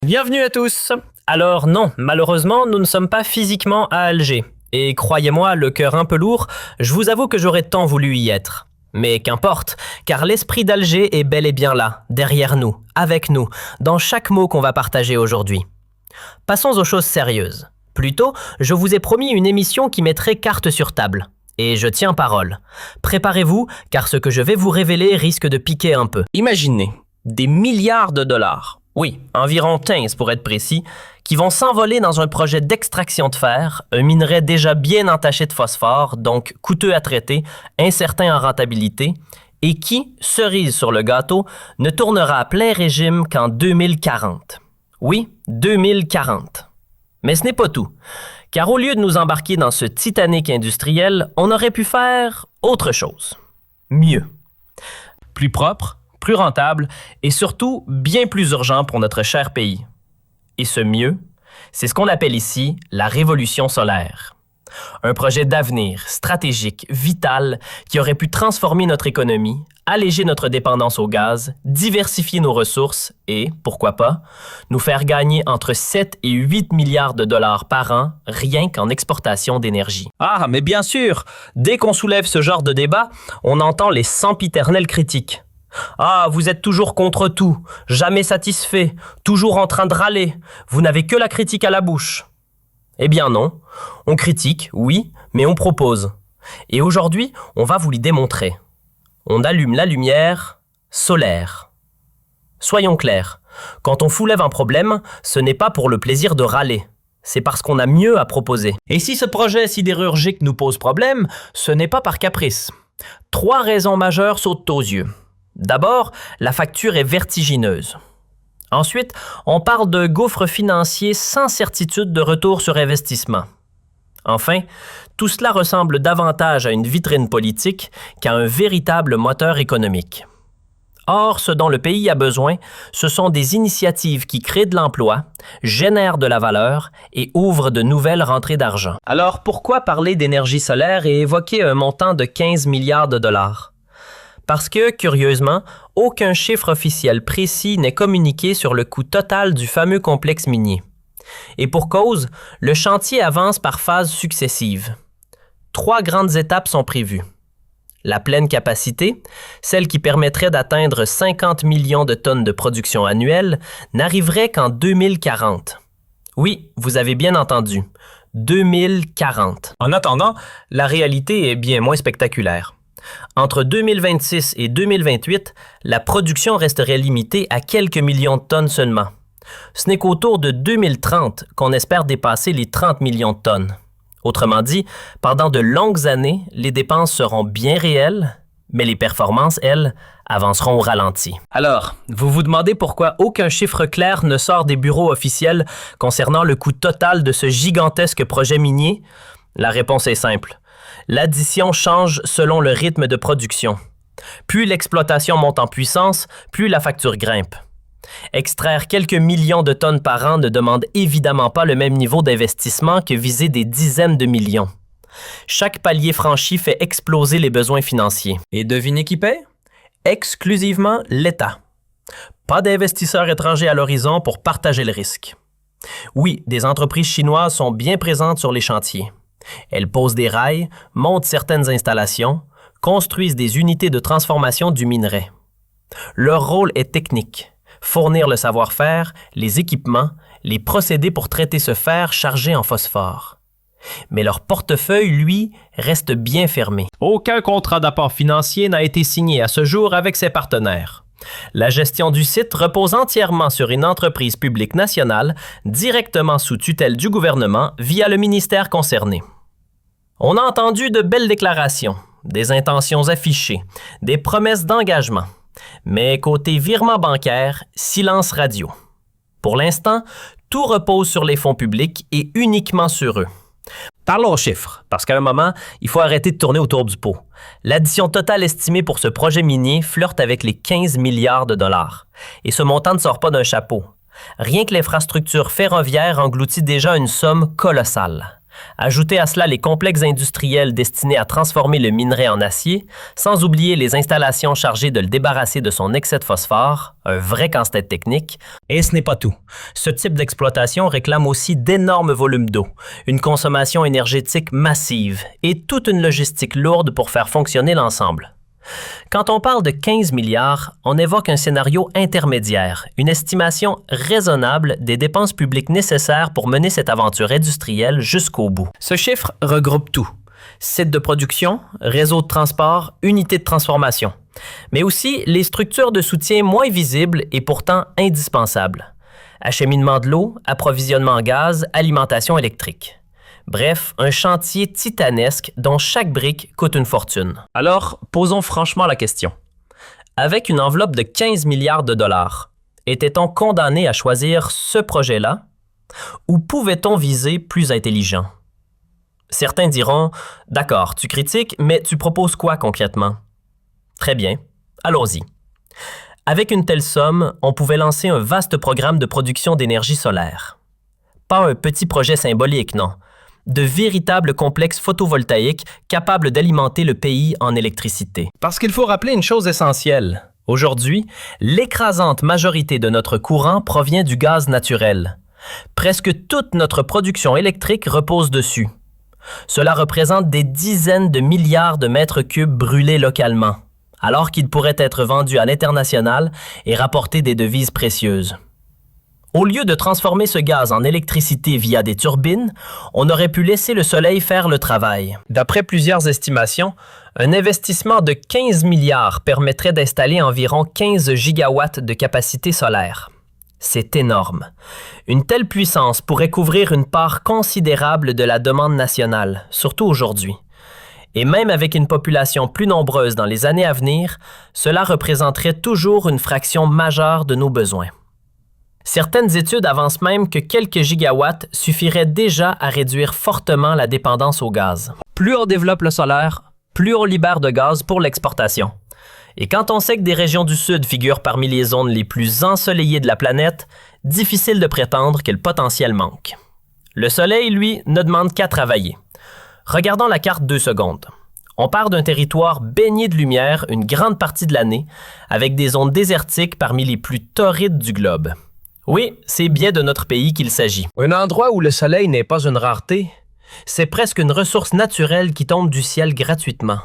Bienvenue à tous. Alors non, malheureusement, nous ne sommes pas physiquement à Alger. Et croyez-moi, le cœur un peu lourd, je vous avoue que j'aurais tant voulu y être. Mais qu'importe, car l'esprit d'Alger est bel et bien là, derrière nous, avec nous, dans chaque mot qu'on va partager aujourd'hui. Passons aux choses sérieuses. Plus tôt, je vous ai promis une émission qui mettrait carte sur table. Et je tiens parole. Préparez-vous, car ce que je vais vous révéler risque de piquer un peu. Imaginez, des milliards de dollars, oui, environ 15 pour être précis, qui vont s'envoler dans un projet d'extraction de fer, un minerai déjà bien entaché de phosphore, donc coûteux à traiter, incertain en rentabilité, et qui, cerise sur le gâteau, ne tournera à plein régime qu'en 2040. Oui, 2040. Mais ce n'est pas tout, car au lieu de nous embarquer dans ce Titanic industriel, on aurait pu faire autre chose. Mieux. Plus propre, plus rentable et surtout bien plus urgent pour notre cher pays. Et ce mieux, c'est ce qu'on appelle ici la révolution solaire. Un projet d'avenir, stratégique, vital, qui aurait pu transformer notre économie, alléger notre dépendance au gaz, diversifier nos ressources et, pourquoi pas, nous faire gagner entre 7 et 8 milliards de dollars par an, rien qu'en exportation d'énergie. Ah, mais bien sûr, dès qu'on soulève ce genre de débat, on entend les sempiternelles critiques. Ah, vous êtes toujours contre tout, jamais satisfait, toujours en train de râler, vous n'avez que la critique à la bouche. Eh bien non, on critique, oui, mais on propose. Et aujourd'hui, on va vous l'y démontrer. On allume la lumière solaire. Soyons clairs, quand on soulève un problème, ce n'est pas pour le plaisir de râler. C'est parce qu'on a mieux à proposer. Et si ce projet sidérurgique nous pose problème, ce n'est pas par caprice. 3 raisons majeures sautent aux yeux. D'abord, la facture est vertigineuse. Ensuite, on parle de gouffre financier sans certitude de retour sur investissement. Enfin, tout cela ressemble davantage à une vitrine politique qu'à un véritable moteur économique. Or, ce dont le pays a besoin, ce sont des initiatives qui créent de l'emploi, génèrent de la valeur et ouvrent de nouvelles rentrées d'argent. Alors, pourquoi parler d'énergie solaire et évoquer un montant de 15 milliards de dollars? Parce que, curieusement, aucun chiffre officiel précis n'est communiqué sur le coût total du fameux complexe minier. Et pour cause, le chantier avance par phases successives. 3 grandes étapes sont prévues. La pleine capacité, celle qui permettrait d'atteindre 50 millions de tonnes de production annuelle, n'arriverait qu'en 2040. Oui, vous avez bien entendu, 2040. En attendant, la réalité est bien moins spectaculaire. Entre 2026 et 2028, la production resterait limitée à quelques millions de tonnes seulement. Ce n'est qu'autour de 2030 qu'on espère dépasser les 30 millions de tonnes. Autrement dit, pendant de longues années, les dépenses seront bien réelles, mais les performances, elles, avanceront au ralenti. Alors, vous vous demandez pourquoi aucun chiffre clair ne sort des bureaux officiels concernant le coût total de ce gigantesque projet minier? La réponse est simple. L'addition change selon le rythme de production. Plus l'exploitation monte en puissance, plus la facture grimpe. Extraire quelques millions de tonnes par an ne demande évidemment pas le même niveau d'investissement que viser des dizaines de millions. Chaque palier franchi fait exploser les besoins financiers. Et devinez qui paie? Exclusivement l'État. Pas d'investisseurs étrangers à l'horizon pour partager le risque. Oui, des entreprises chinoises sont bien présentes sur les chantiers. Elles posent des rails, montent certaines installations, construisent des unités de transformation du minerai. Leur rôle est technique. Fournir le savoir-faire, les équipements, les procédés pour traiter ce fer chargé en phosphore. Mais leur portefeuille, lui, reste bien fermé. Aucun contrat d'apport financier n'a été signé à ce jour avec ses partenaires. La gestion du site repose entièrement sur une entreprise publique nationale, directement sous tutelle du gouvernement via le ministère concerné. On a entendu de belles déclarations, des intentions affichées, des promesses d'engagement. Mais côté virement bancaire, silence radio. Pour l'instant, tout repose sur les fonds publics et uniquement sur eux. Parlons aux chiffres, parce qu'à un moment, il faut arrêter de tourner autour du pot. L'addition totale estimée pour ce projet minier flirte avec les 15 milliards de dollars. Et ce montant ne sort pas d'un chapeau. Rien que l'infrastructure ferroviaire engloutit déjà une somme colossale. Ajoutez à cela les complexes industriels destinés à transformer le minerai en acier, sans oublier les installations chargées de le débarrasser de son excès de phosphore, un vrai casse-tête technique. Et ce n'est pas tout. Ce type d'exploitation réclame aussi d'énormes volumes d'eau, une consommation énergétique massive et toute une logistique lourde pour faire fonctionner l'ensemble. Quand on parle de 15 milliards, on évoque un scénario intermédiaire, une estimation raisonnable des dépenses publiques nécessaires pour mener cette aventure industrielle jusqu'au bout. Ce chiffre regroupe tout. Sites de production, réseau de transport, unités de transformation, mais aussi les structures de soutien moins visibles et pourtant indispensables. Acheminement de l'eau, approvisionnement en gaz, alimentation électrique. Bref, un chantier titanesque dont chaque brique coûte une fortune. Alors, posons franchement la question. Avec une enveloppe de 15 milliards de dollars, était-on condamné à choisir ce projet-là ou pouvait-on viser plus intelligent? Certains diront « D'accord, tu critiques, mais tu proposes quoi concrètement? » Très bien, allons-y. Avec une telle somme, on pouvait lancer un vaste programme de production d'énergie solaire. Pas un petit projet symbolique, non. De véritables complexes photovoltaïques capables d'alimenter le pays en électricité. Parce qu'il faut rappeler une chose essentielle. Aujourd'hui, l'écrasante majorité de notre courant provient du gaz naturel. Presque toute notre production électrique repose dessus. Cela représente des dizaines de milliards de mètres cubes brûlés localement, alors qu'ils pourraient être vendus à l'international et rapporter des devises précieuses. Au lieu de transformer ce gaz en électricité via des turbines, on aurait pu laisser le soleil faire le travail. D'après plusieurs estimations, un investissement de 15 milliards permettrait d'installer environ 15 gigawatts de capacité solaire. C'est énorme. Une telle puissance pourrait couvrir une part considérable de la demande nationale, surtout aujourd'hui. Et même avec une population plus nombreuse dans les années à venir, cela représenterait toujours une fraction majeure de nos besoins. Certaines études avancent même que quelques gigawatts suffiraient déjà à réduire fortement la dépendance au gaz. Plus on développe le solaire, plus on libère de gaz pour l'exportation. Et quand on sait que des régions du Sud figurent parmi les zones les plus ensoleillées de la planète, difficile de prétendre que le potentiel manque. Le Soleil, lui, ne demande qu'à travailler. Regardons la carte 2 secondes. On part d'un territoire baigné de lumière une grande partie de l'année, avec des zones désertiques parmi les plus torrides du globe. Oui, c'est bien de notre pays qu'il s'agit. Un endroit où le soleil n'est pas une rareté, c'est presque une ressource naturelle qui tombe du ciel gratuitement.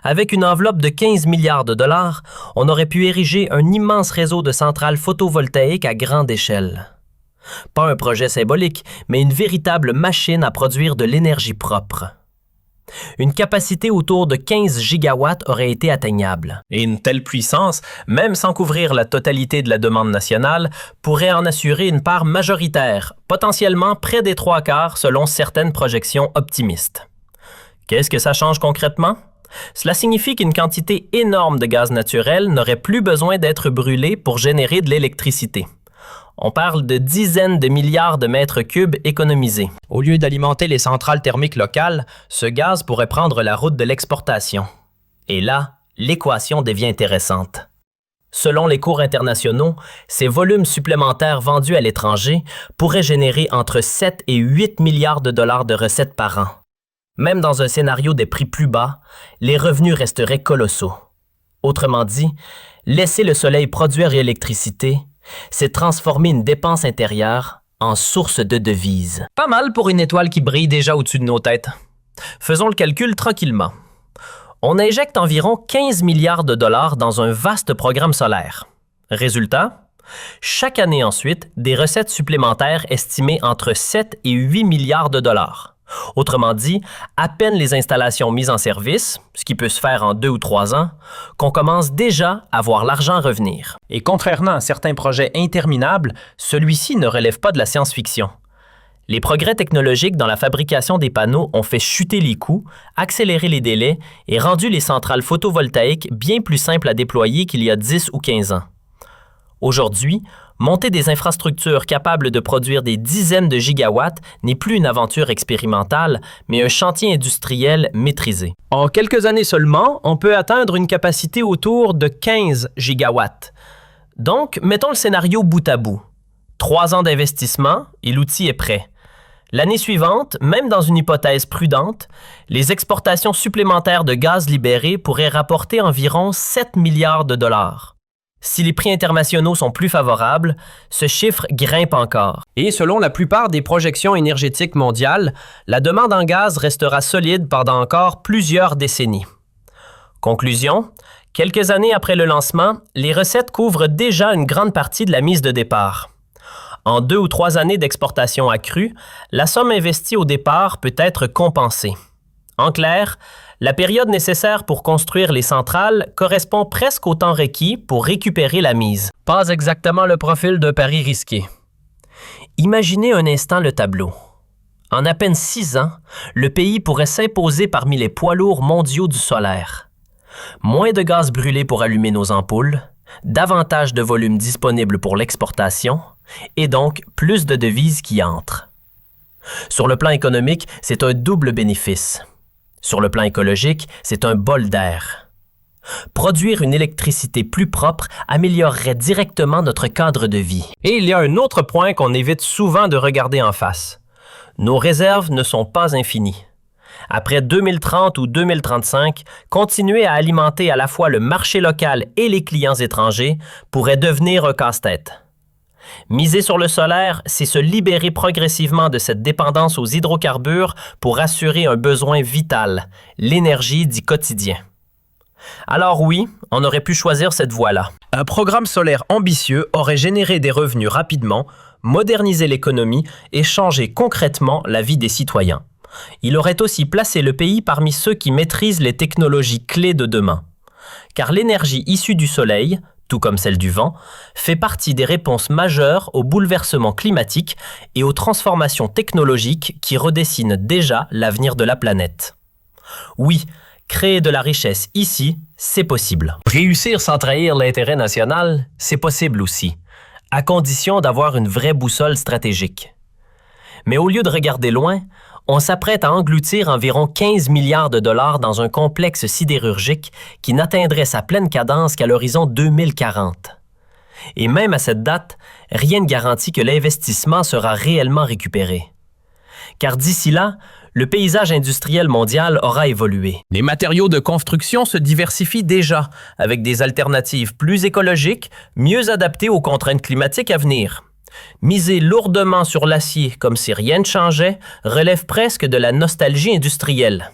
Avec une enveloppe de 15 milliards de dollars, on aurait pu ériger un immense réseau de centrales photovoltaïques à grande échelle. Pas un projet symbolique, mais une véritable machine à produire de l'énergie propre. Une capacité autour de 15 gigawatts aurait été atteignable. Et une telle puissance, même sans couvrir la totalité de la demande nationale, pourrait en assurer une part majoritaire, potentiellement près des 3/4 selon certaines projections optimistes. Qu'est-ce que ça change concrètement? Cela signifie qu'une quantité énorme de gaz naturel n'aurait plus besoin d'être brûlée pour générer de l'électricité. On parle de dizaines de milliards de mètres cubes économisés. Au lieu d'alimenter les centrales thermiques locales, ce gaz pourrait prendre la route de l'exportation. Et là, l'équation devient intéressante. Selon les cours internationaux, ces volumes supplémentaires vendus à l'étranger pourraient générer entre 7 et 8 milliards de dollars de recettes par an. Même dans un scénario des prix plus bas, les revenus resteraient colossaux. Autrement dit, laisser le soleil produire l'électricité, c'est transformer une dépense intérieure en source de devises. Pas mal pour une étoile qui brille déjà au-dessus de nos têtes. Faisons le calcul tranquillement. On injecte environ 15 milliards de dollars dans un vaste programme solaire. Résultat, chaque année ensuite, des recettes supplémentaires estimées entre 7 et 8 milliards de dollars. Autrement dit, à peine les installations mises en service, ce qui peut se faire en 2 ou 3 ans, qu'on commence déjà à voir l'argent revenir. Et contrairement à certains projets interminables, celui-ci ne relève pas de la science-fiction. Les progrès technologiques dans la fabrication des panneaux ont fait chuter les coûts, accéléré les délais et rendu les centrales photovoltaïques bien plus simples à déployer qu'il y a 10 ou 15 ans. Aujourd'hui, monter des infrastructures capables de produire des dizaines de gigawatts n'est plus une aventure expérimentale, mais un chantier industriel maîtrisé. En quelques années seulement, on peut atteindre une capacité autour de 15 gigawatts. Donc, mettons le scénario bout à bout. 3 ans d'investissement et l'outil est prêt. L'année suivante, même dans une hypothèse prudente, les exportations supplémentaires de gaz libérés pourraient rapporter environ 7 milliards de dollars. Si les prix internationaux sont plus favorables, ce chiffre grimpe encore. Et selon la plupart des projections énergétiques mondiales, la demande en gaz restera solide pendant encore plusieurs décennies. Conclusion, quelques années après le lancement, les recettes couvrent déjà une grande partie de la mise de départ. En 2 ou 3 années d'exportation accrue, la somme investie au départ peut être compensée. En clair, la période nécessaire pour construire les centrales correspond presque au temps requis pour récupérer la mise. Pas exactement le profil d'un pari risqué. Imaginez un instant le tableau. En à peine 6 ans, le pays pourrait s'imposer parmi les poids lourds mondiaux du solaire. Moins de gaz brûlé pour allumer nos ampoules, davantage de volume disponible pour l'exportation, et donc plus de devises qui entrent. Sur le plan économique, c'est un double bénéfice. Sur le plan écologique, c'est un bol d'air. Produire une électricité plus propre améliorerait directement notre cadre de vie. Et il y a un autre point qu'on évite souvent de regarder en face. Nos réserves ne sont pas infinies. Après 2030 ou 2035, continuer à alimenter à la fois le marché local et les clients étrangers pourrait devenir un casse-tête. Miser sur le solaire, c'est se libérer progressivement de cette dépendance aux hydrocarbures pour assurer un besoin vital, l'énergie du quotidien. Alors oui, on aurait pu choisir cette voie-là. Un programme solaire ambitieux aurait généré des revenus rapidement, modernisé l'économie et changé concrètement la vie des citoyens. Il aurait aussi placé le pays parmi ceux qui maîtrisent les technologies clés de demain. Car l'énergie issue du soleil, tout comme celle du vent, fait partie des réponses majeures aux bouleversements climatiques et aux transformations technologiques qui redessinent déjà l'avenir de la planète. Oui, créer de la richesse ici, c'est possible. Réussir sans trahir l'intérêt national, c'est possible aussi, à condition d'avoir une vraie boussole stratégique. Mais au lieu de regarder loin, on s'apprête à engloutir environ 15 milliards de dollars dans un complexe sidérurgique qui n'atteindrait sa pleine cadence qu'à l'horizon 2040. Et même à cette date, rien ne garantit que l'investissement sera réellement récupéré. Car d'ici là, le paysage industriel mondial aura évolué. Les matériaux de construction se diversifient déjà, avec des alternatives plus écologiques, mieux adaptées aux contraintes climatiques à venir. Miser lourdement sur l'acier comme si rien ne changeait relève presque de la nostalgie industrielle.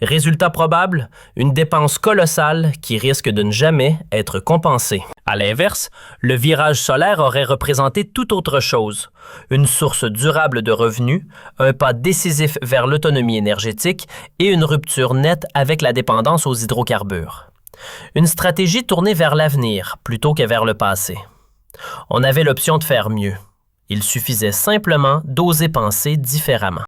Résultat probable, une dépense colossale qui risque de ne jamais être compensée. À l'inverse, le virage solaire aurait représenté tout autre chose. Une source durable de revenus, un pas décisif vers l'autonomie énergétique et une rupture nette avec la dépendance aux hydrocarbures. Une stratégie tournée vers l'avenir plutôt que vers le passé. On avait l'option de faire mieux. Il suffisait simplement d'oser penser différemment.